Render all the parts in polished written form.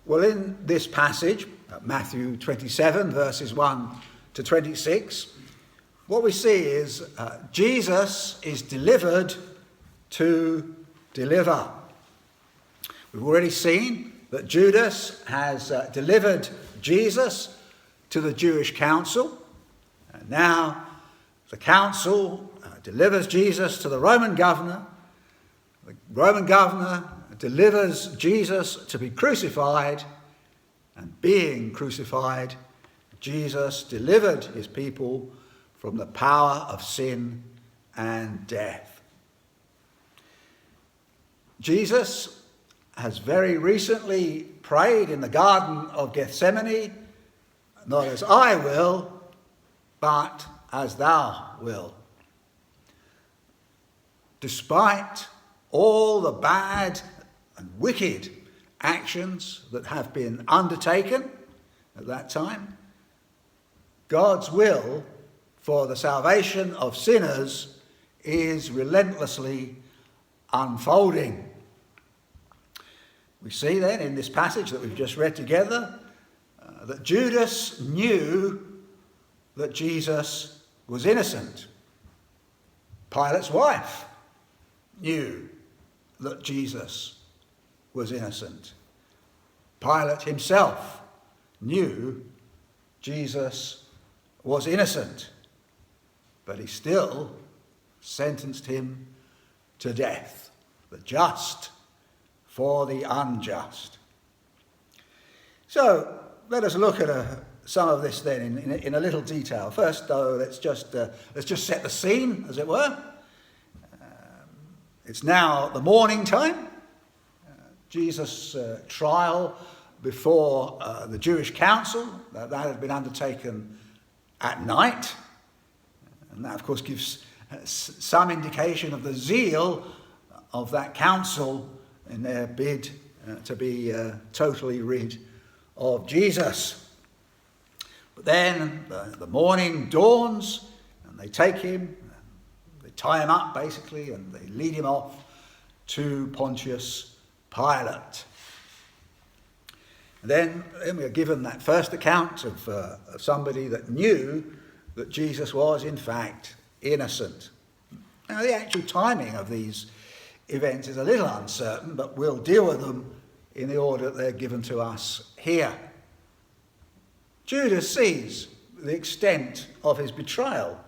Well, in this passage, Matthew 27, verses 1 to 26, what we see is Jesus is delivered to deliver. We've already seen that Judas has delivered Jesus to the Jewish council. And now the council delivers Jesus to the Roman governor. The Roman governor delivers Jesus to be crucified. And being crucified, Jesus delivered his people from the power of sin and death. Jesus has very recently prayed in the Garden of Gethsemane, not as I will, but as thou wilt. Despite all the bad and wicked actions that have been undertaken at that time, God's will for the salvation of sinners is relentlessly unfolding. We see then in this passage that we've just read together that Judas knew that Jesus was innocent. Pilate's wife knew that Jesus was innocent. Pilate himself knew Jesus was innocent, but he still sentenced him to death, the just for the unjust. So let us look at some of this then in a little detail. First, though, let's just set the scene, as it were. It's now the morning time. Jesus' trial before the Jewish council, that had been undertaken at night. And that, of course, gives some indication of the zeal of that council in their bid to be totally rid of Jesus. But then the morning dawns and they take him, they tie him up basically, and they lead him off to Pontius Pilate. And then we are given that first account of somebody that knew that Jesus was in fact innocent. Now the actual timing of these events is a little uncertain, but we'll deal with them in the order that they're given to us here. Judas sees the extent of his betrayal.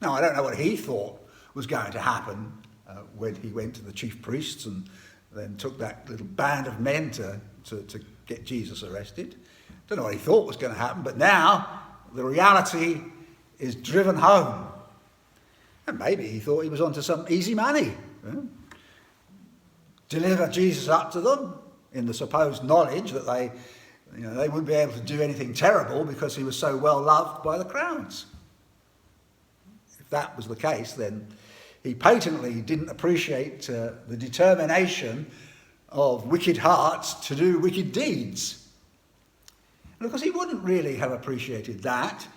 Now, I don't know what he thought was going to happen when he went to the chief priests and then took that little band of men to get Jesus arrested. Don't know what he thought was going to happen, but now the reality is driven home. And maybe he thought he was onto some easy money. Deliver Jesus up to them in the supposed knowledge that they wouldn't be able to do anything terrible because he was so well loved by the crowds. If that was the case, then he patently didn't appreciate the determination of wicked hearts to do wicked deeds. And of course, he wouldn't really have appreciated that,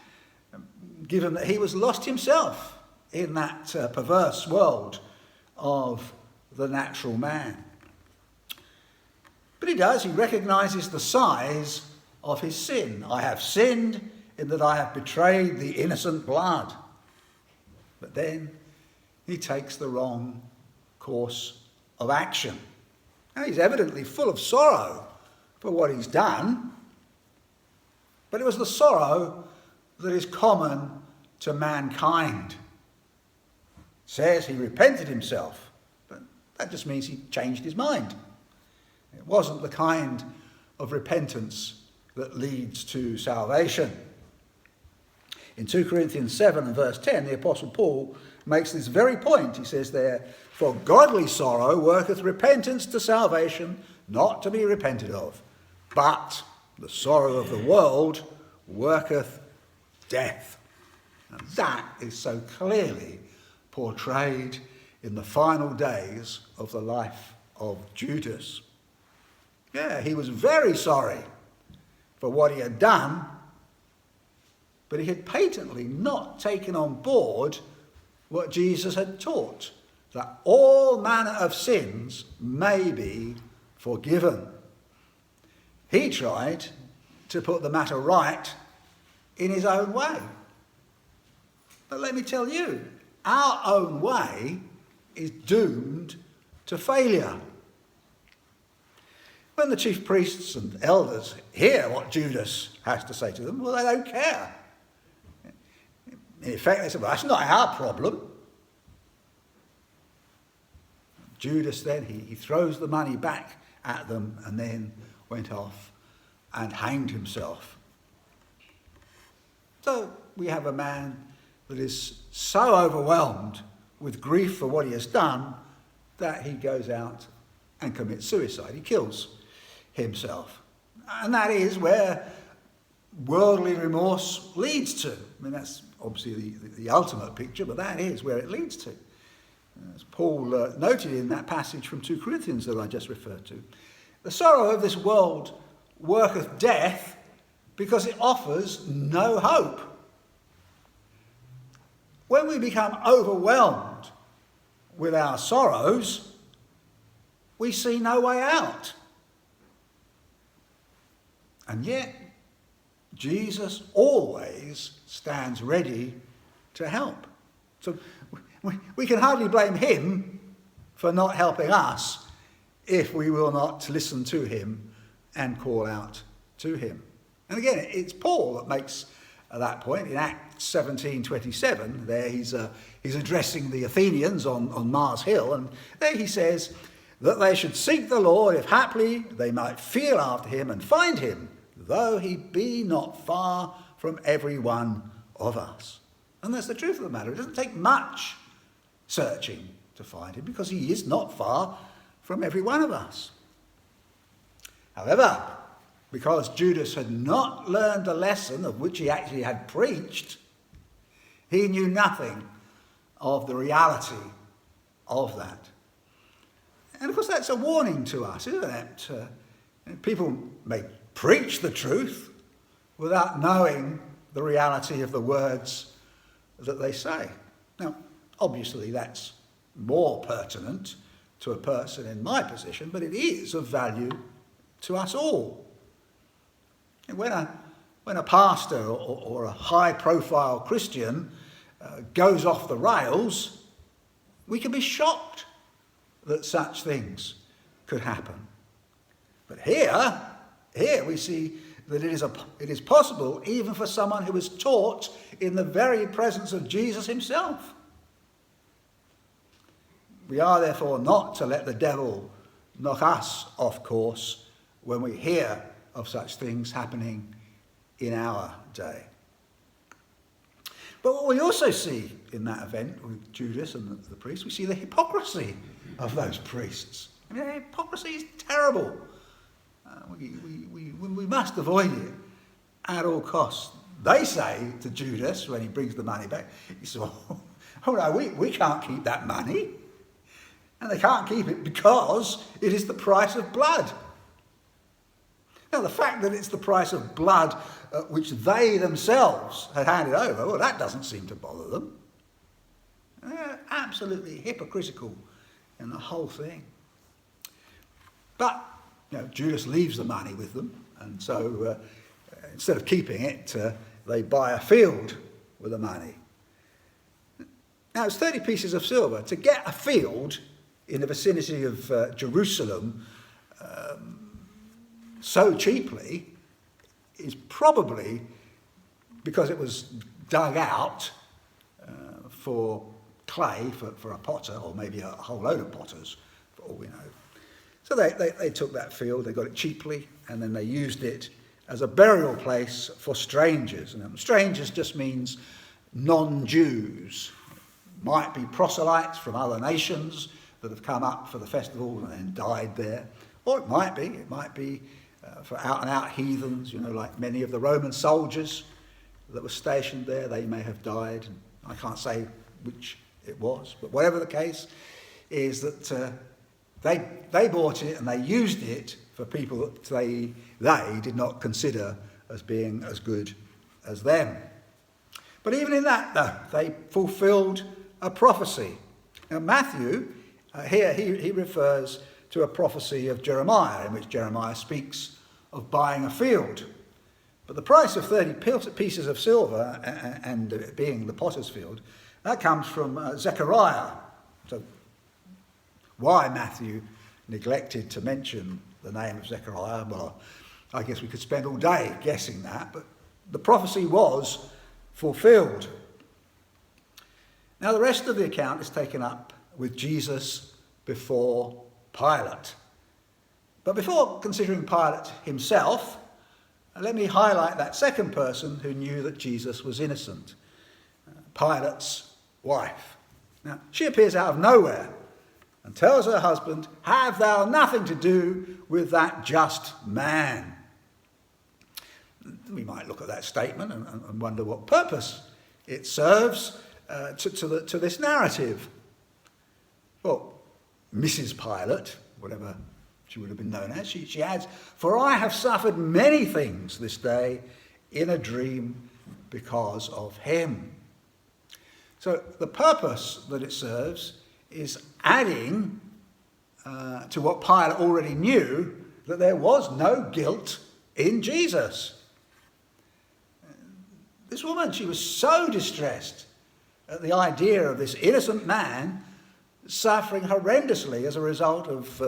given that he was lost himself in that perverse world of the natural man. But he does, he recognises the size of his sin. I have sinned in that I have betrayed the innocent blood. But then he takes the wrong course of action. Now he's evidently full of sorrow for what he's done, but it was the sorrow that is common to mankind. It says he repented himself, but that just means he changed his mind. It wasn't the kind of repentance that leads to salvation. In 2 Corinthians 7 and verse 10, the Apostle Paul makes this very point. He says there, "For godly sorrow worketh repentance to salvation, not to be repented of. But the sorrow of the world worketh death." And that is so clearly portrayed in the final days of the life of Judas. Yeah, he was very sorry for what he had done, but he had patently not taken on board what Jesus had taught, that all manner of sins may be forgiven. He tried to put the matter right in his own way. But let me tell you, our own way is doomed to failure. When the chief priests and elders hear what Judas has to say to them, well, they don't care. In effect, they say, well, that's not our problem. Judas then, he throws the money back at them and then went off and hanged himself. So we have a man that is so overwhelmed with grief for what he has done that he goes out and commits suicide. He kills himself. And that is where worldly remorse leads to. I mean, that's obviously the ultimate picture, but that is where it leads to. As Paul noted in that passage from 2 Corinthians that I just referred to, the sorrow of this world worketh death because it offers no hope. When we become overwhelmed with our sorrows, we see no way out. And yet, Jesus always stands ready to help. So we can hardly blame him for not helping us if we will not listen to him and call out to him. And again, it's Paul that makes that point in Acts 17:27. There he's addressing the Athenians on Mars Hill, and there he says that they should seek the Lord if haply they might feel after him and find him, though he be not far from every one of us. And that's the truth of the matter. It doesn't take much searching to find him because he is not far from every one of us. However, because Judas had not learned the lesson of which he actually had preached, he knew nothing of the reality of that. And of course that's a warning to us, isn't it? People may preach the truth without knowing the reality of the words that they say. Now, obviously that's more pertinent to a person in my position, but it is of value to us all. And when a pastor or a high-profile Christian goes off the rails, we can be shocked that such things could happen. But here we see that it is possible even for someone who is taught in the very presence of Jesus himself. We are therefore not to let the devil knock us off course when we hear of such things happening in our day. But what we also see in that event with Judas and the priests, we see the hypocrisy of those priests. I mean, hypocrisy is terrible. We must avoid it at all costs. They say to Judas when he brings the money back, he says, oh no, we can't keep that money. And they can't keep it because it is the price of blood. Now, the fact that it's the price of blood which they themselves had handed over, well, that doesn't seem to bother them. They're absolutely hypocritical in the whole thing. But, Judas leaves the money with them, and so instead of keeping it, they buy a field with the money. Now, it's 30 pieces of silver. To get a field in the vicinity of Jerusalem so cheaply is probably because it was dug out for clay for a potter, or maybe a whole load of potters, for all we know. So they took that field, they got it cheaply, and then they used it as a burial place for strangers. And strangers just means non-Jews. Might be proselytes from other nations that have come up for the festival and then died there. Or it might be for out-and-out heathens, like many of the Roman soldiers that were stationed there. They may have died. I can't say which it was, but whatever the case is that they bought it and they used it for people that they did not consider as being as good as them. But even in that, though, they fulfilled a prophecy. Now, Matthew, here he refers to a prophecy of Jeremiah, in which Jeremiah speaks of buying a field. But the price of 30 pieces of silver, and it being the potter's field, that comes from Zechariah. So why Matthew neglected to mention the name of Zechariah, well, I guess we could spend all day guessing that, but the prophecy was fulfilled. Now the rest of the account is taken up with Jesus before Pilate. But before considering Pilate himself, let me highlight that second person who knew that Jesus was innocent, Pilate's wife. Now, she appears out of nowhere and tells her husband, "Have thou nothing to do with that just man." We might look at that statement and wonder what purpose it serves to this narrative. Well, Mrs. Pilate, whatever she would have been known as, she adds, "For I have suffered many things this day in a dream because of him." So the purpose that it serves is adding to what Pilate already knew, that there was no guilt in Jesus. This woman, she was so distressed at the idea of this innocent man suffering horrendously as a result of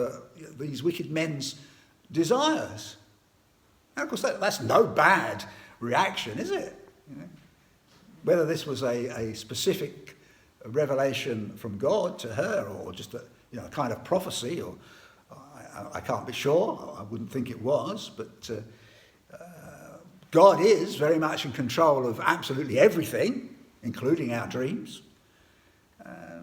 these wicked men's desires. Now, of course, that's no bad reaction, is it? You know, whether this was a specific revelation from God to her, or just a kind of prophecy, or I can't be sure. I wouldn't think it was, but God is very much in control of absolutely everything, including our dreams.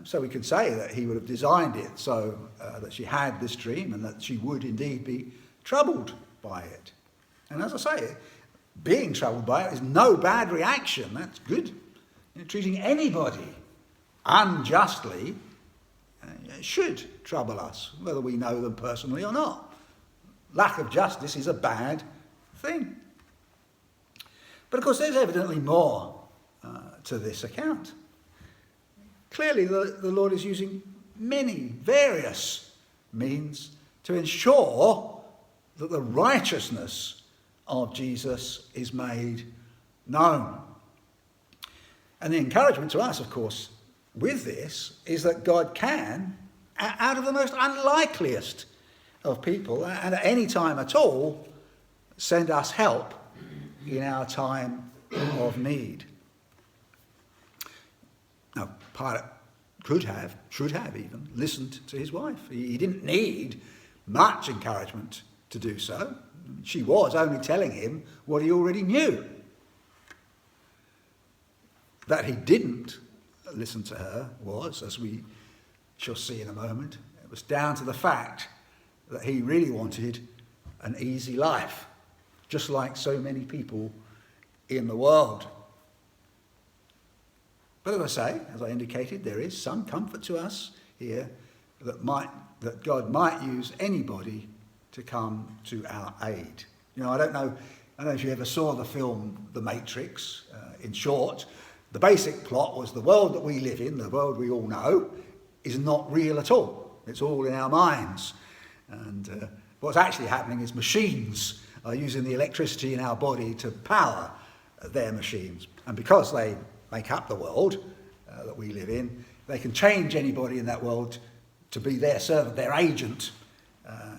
So we could say that he would have designed it so that she had this dream and that she would indeed be troubled by it. And as I say, being troubled by it is no bad reaction. That's good. Treating anybody unjustly should trouble us, whether we know them personally or not. Lack of justice is a bad thing. But of course, there's evidently more to this account. Clearly, the Lord is using many various means to ensure that the righteousness of Jesus is made known. And the encouragement to us, of course, with this is that God can, out of the most unlikeliest of people, and at any time at all, send us help in our time of need. Now, Pilate could have, should have even, listened to his wife. He didn't need much encouragement to do so. She was only telling him what he already knew. That he didn't listen to her was, as we shall see in a moment, it was down to the fact that he really wanted an easy life, just like so many people in the world. But as I say, as I indicated, there is some comfort to us here that God might use anybody to come to our aid. You know, I don't know if you ever saw the film The Matrix. In short, the basic plot was the world that we live in, the world we all know, is not real at all. It's all in our minds. And what's actually happening is machines are using the electricity in our body to power their machines. And because they make up the world that we live in, they can change anybody in that world to be their servant, their agent,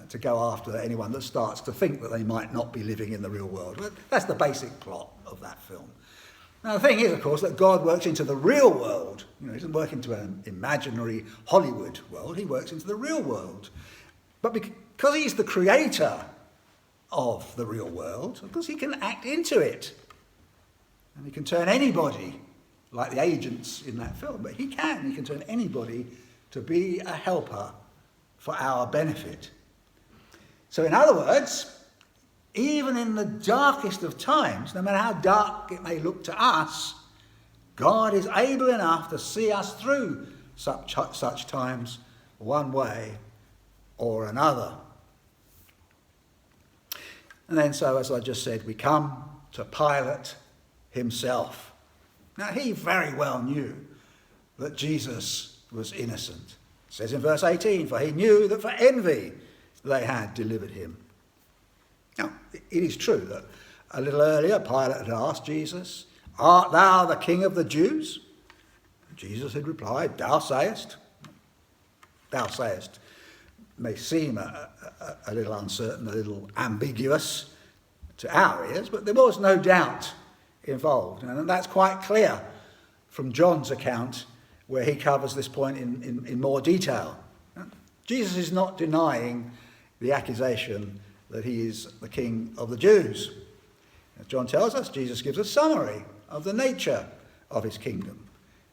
to go after anyone that starts to think that they might not be living in the real world. But that's the basic plot of that film. Now, the thing is, of course, that God works into the real world. You know, he doesn't work into an imaginary Hollywood world. He works into the real world. But because he's the creator of the real world, of course, he can act into it. And he can turn anybody, like the agents in that film, but he can turn anybody to be a helper for our benefit. So in other words, even in the darkest of times, no matter how dark it may look to us, God is able enough to see us through such times one way or another. And then so, as I just said, we come to Pilate himself. Now, he very well knew that Jesus was innocent. It says in verse 18, "For he knew that for envy they had delivered him." Now, it is true that a little earlier Pilate had asked Jesus, "Art thou the king of the Jews?" Jesus had replied, "Thou sayest." Thou sayest may seem a little uncertain, a little ambiguous to our ears, but there was no doubt involved. And that's quite clear from John's account, where he covers this point in more detail. Jesus is not denying the accusation that he is the king of the Jews. As John tells us, Jesus gives a summary of the nature of his kingdom,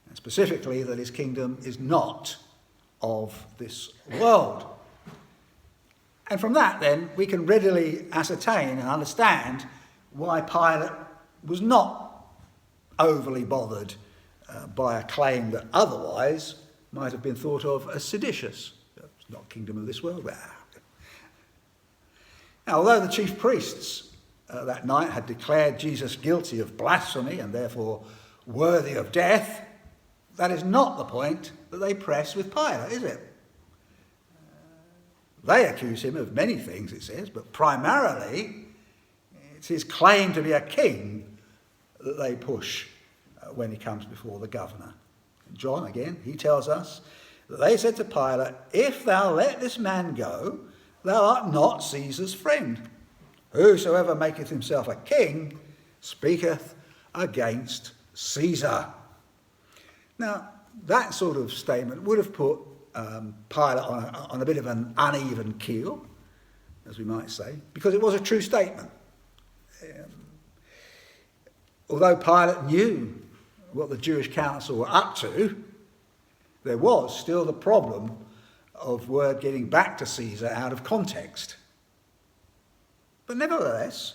and specifically that his kingdom is not of this world. And from that, then, we can readily ascertain and understand why Pilate was not overly bothered by a claim that otherwise might have been thought of as seditious. It's not kingdom of this world. Now, although the chief priests that night had declared Jesus guilty of blasphemy and therefore worthy of death, that is not the point that they press with Pilate, is it? They accuse him of many things, it says, but primarily it's his claim to be a king that they push when he comes before the governor. And John, again, he tells us that they said to Pilate, "If thou let this man go, thou art not Caesar's friend. Whosoever maketh himself a king speaketh against Caesar." Now, that sort of statement would have put Pilate on a bit of an uneven keel, as we might say, because it was a true statement. Although Pilate knew what the Jewish council were up to, there was still the problem of word getting back to Caesar out of context. But nevertheless,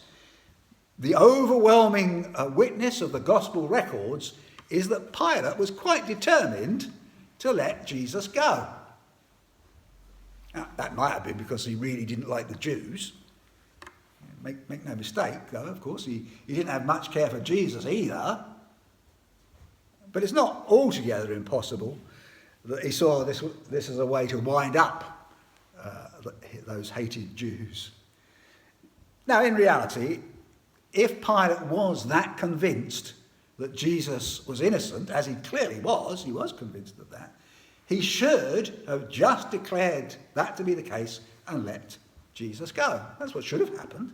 the overwhelming witness of the gospel records is that Pilate was quite determined to let Jesus go. Now, that might have been because he really didn't like the Jews. Make no mistake, though, of course, he didn't have much care for Jesus either. But it's not altogether impossible that he saw this as a way to wind up those hated Jews. Now, in reality, if Pilate was that convinced that Jesus was innocent, as he clearly was, he was convinced of that, he should have just declared that to be the case and let Jesus go. That's what should have happened.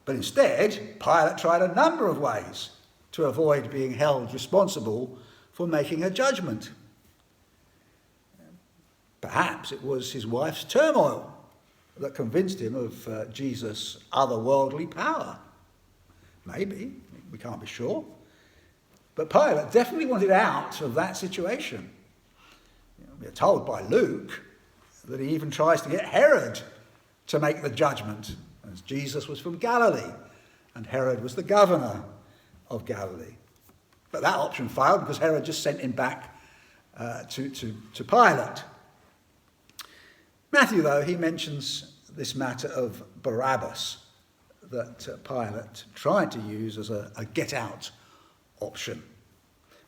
But instead, Pilate tried a number of ways to avoid being held responsible for making a judgment. Perhaps it was his wife's turmoil that convinced him of Jesus' otherworldly power. Maybe, we can't be sure. But Pilate definitely wanted out of that situation. We're told by Luke that he even tries to get Herod to make the judgment, as Jesus was from Galilee and Herod was the governor of Galilee. But that option failed because Herod just sent him back to Pilate. Matthew, though, he mentions this matter of Barabbas that Pilate tried to use as a get-out option.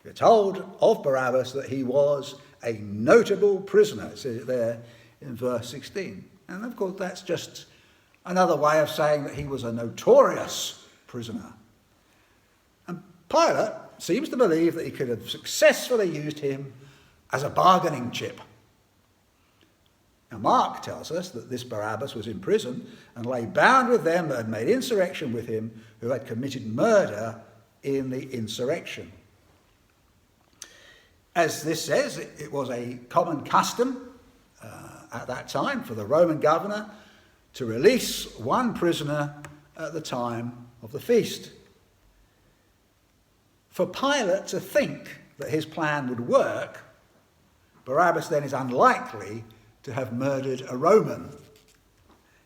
We're told of Barabbas that he was a notable prisoner. It says it there in verse 16. And of course, that's just another way of saying that he was a notorious prisoner. And Pilate seems to believe that he could have successfully used him as a bargaining chip. Now, Mark tells us that this Barabbas was in prison and lay bound with them that had made insurrection with him, who had committed murder in the insurrection. As this says, it was a common custom at that time for the Roman governor to release one prisoner at the time of the feast. For Pilate to think that his plan would work, Barabbas then is unlikely to have murdered a Roman.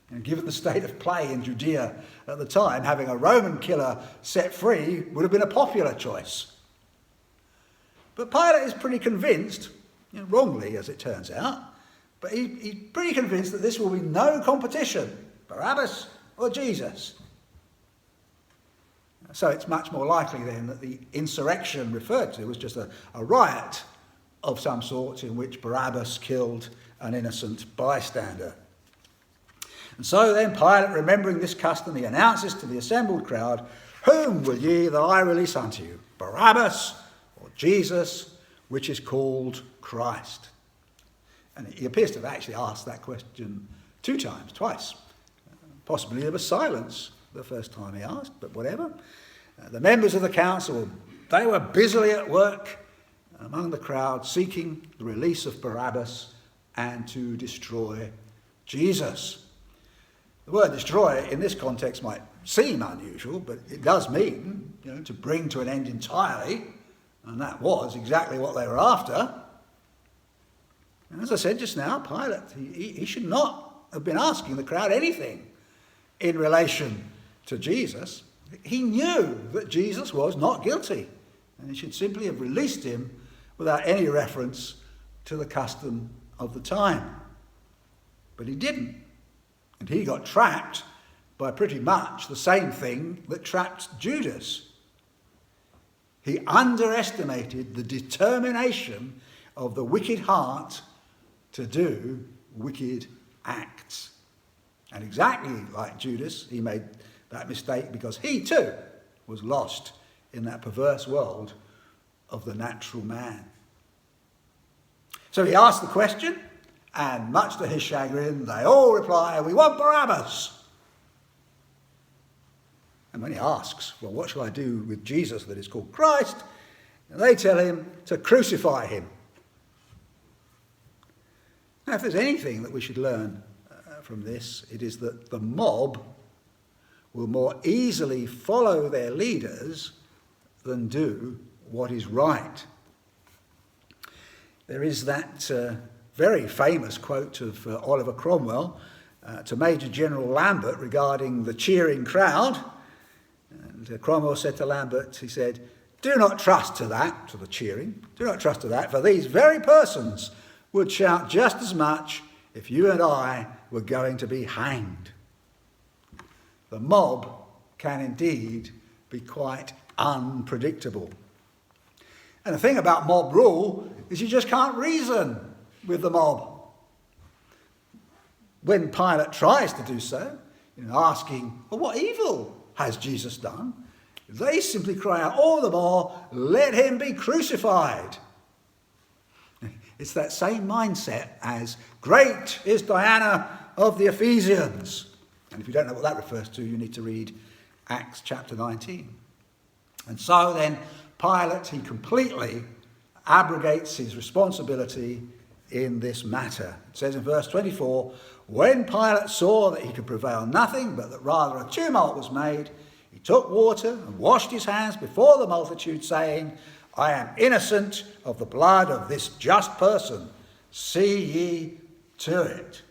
And given the state of play in Judea at the time, having a Roman killer set free would have been a popular choice. But Pilate is pretty convinced, wrongly as it turns out, but he's pretty convinced that this will be no competition, Barabbas or Jesus. So it's much more likely then that the insurrection referred to was just a riot of some sort in which Barabbas killed an innocent bystander. And so then Pilate, remembering this custom, he announces to the assembled crowd, "Whom will ye that I release unto you? Barabbas or Jesus, which is called Christ?" And he appears to have actually asked that question twice. Possibly there was silence the first time he asked, but whatever. The members of the council, they were busily at work among the crowd, seeking the release of Barabbas and to destroy Jesus. The word destroy in this context might seem unusual, but it does mean, to bring to an end entirely, and that was exactly what they were after. And as I said just now, Pilate, he should not have been asking the crowd anything in relation to Jesus. He knew that Jesus was not guilty, and he should simply have released him without any reference to the custom of the time. But he didn't, and he got trapped by pretty much the same thing that trapped Judas. He underestimated the determination of the wicked heart to do wicked acts. And exactly like Judas, he made that mistake because he too was lost in that perverse world of the natural man. So he asked the question, and much to his chagrin, they all reply, "We want Barabbas." And when he asks, "Well, what shall I do with Jesus that is called Christ?" and they tell him to crucify him. Now, if there's anything that we should learn from this, it is that the mob will more easily follow their leaders than do what is right. There is that very famous quote of Oliver Cromwell to Major General Lambert regarding the cheering crowd. And Cromwell said to Lambert, he said, "Do not trust to that," to the cheering, "do not trust to that, for these very persons would shout just as much if you and I were going to be hanged." The mob can indeed be quite unpredictable. And the thing about mob rule is you just can't reason with the mob. When Pilate tries to do so, asking, "Well, what evil has Jesus done?" they simply cry out all the more, "Let him be crucified." It's that same mindset as "Great is Diana of the Ephesians." And if you don't know what that refers to, you need to read Acts chapter 19. And so then Pilate, he completely abrogates his responsibility in this matter. It says in verse 24, "When Pilate saw that he could prevail nothing, but that rather a tumult was made, he took water and washed his hands before the multitude, saying, 'I am innocent of the blood of this just person. See ye to it.'"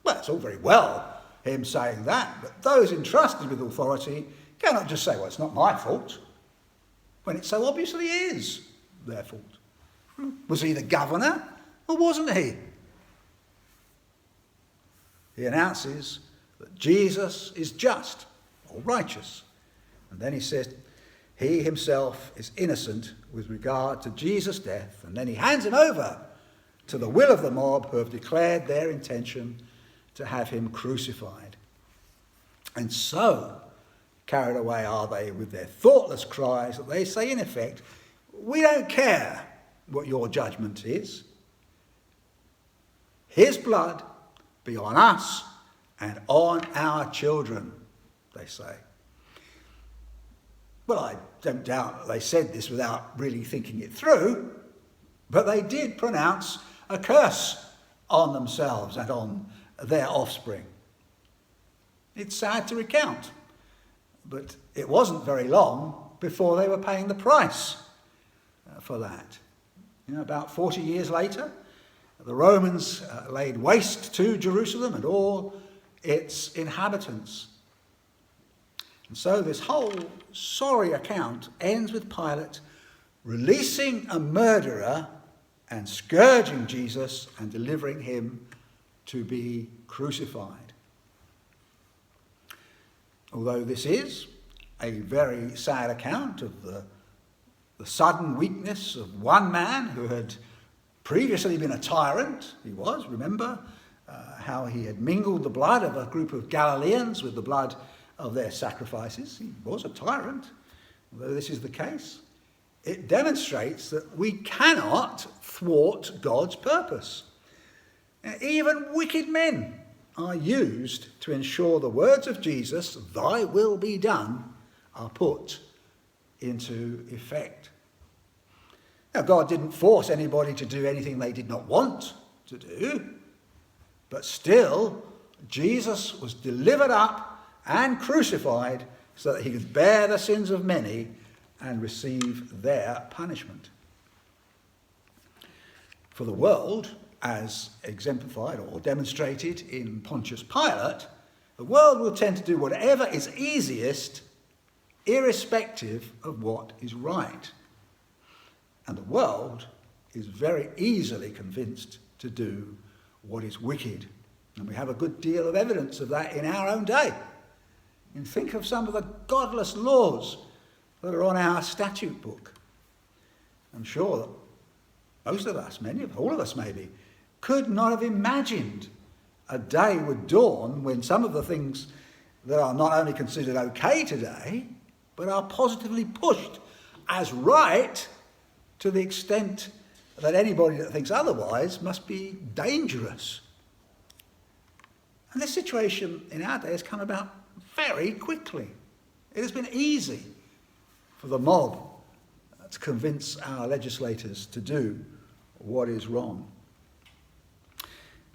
Well, it's all very well, him saying that, but those entrusted with authority cannot just say, "Well, it's not my fault," when it so obviously is their fault. Was he the governor or wasn't he? He announces that Jesus is just or righteous. And then he says he himself is innocent with regard to Jesus' death. And then he hands him over to the will of the mob who have declared their intention to have him crucified. And so carried away are they with their thoughtless cries that they say, in effect, "We don't care what your judgment is. His blood be on us and on our children," they say. Well, I don't doubt that they said this without really thinking it through, but they did pronounce a curse on themselves and on their offspring. It's sad to recount, but it wasn't very long before they were paying the price for that. About 40 years later, the Romans laid waste to Jerusalem and all its inhabitants. And so this whole sorry account ends with Pilate releasing a murderer and scourging Jesus and delivering him to be crucified. Although this is a very sad account of the sudden weakness of one man who had previously been a tyrant, he was, remember, how he had mingled the blood of a group of Galileans with the blood of their sacrifices. He was a tyrant, although this is the case. It demonstrates that we cannot thwart God's purpose. Even wicked men are used to ensure the words of Jesus, "Thy will be done," are put into effect. Now, God didn't force anybody to do anything they did not want to do, but still, Jesus was delivered up and crucified so that he could bear the sins of many and receive their punishment. For the world, as exemplified or demonstrated in Pontius Pilate, the world will tend to do whatever is easiest, irrespective of what is right. And the world is very easily convinced to do what is wicked. And we have a good deal of evidence of that in our own day. And think of some of the godless laws that are on our statute book. I'm sure that most of us, all of us maybe, could not have imagined a day would dawn when some of the things that are not only considered okay today, but are positively pushed as right to the extent that anybody that thinks otherwise must be dangerous. And this situation in our day has come about very quickly. It has been easy for the mob to convince our legislators to do what is wrong.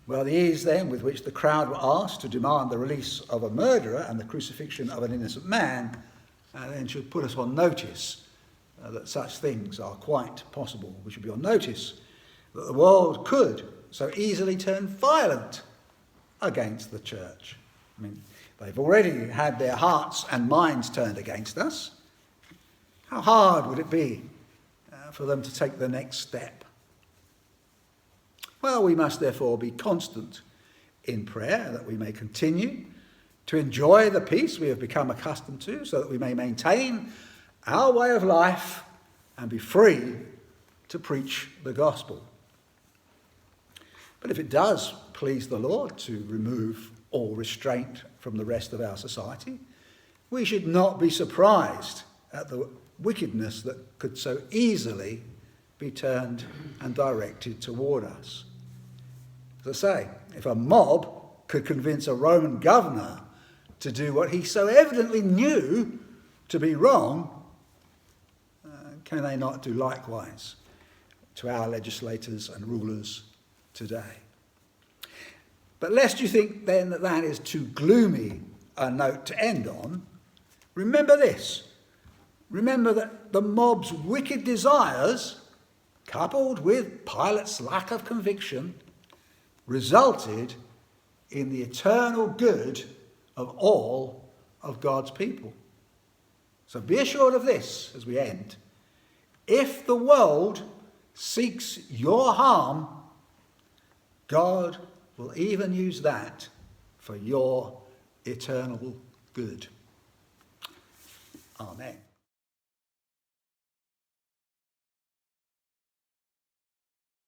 Well, the ease then with which the crowd were asked to demand the release of a murderer and the crucifixion of an innocent man then should put us on notice that such things are quite possible. We should be on notice that the world could so easily turn violent against the church. I mean, they've already had their hearts and minds turned against us. How hard would it be for them to take the next step? Well, we must therefore be constant in prayer that we may continue to enjoy the peace we have become accustomed to, so that we may maintain our way of life and be free to preach the gospel. But if it does please the Lord to remove all restraint from the rest of our society, we should not be surprised at the wickedness that could so easily be turned and directed toward us. As I say, if a mob could convince a Roman governor to do what he so evidently knew to be wrong, can they not do likewise to our legislators and rulers today? But lest you think then that that is too gloomy a note to end on, remember this. Remember that the mob's wicked desires, coupled with Pilate's lack of conviction, resulted in the eternal good of all of God's people. So be assured of this as we end. If the world seeks your harm, God will even use that for your eternal good. Amen.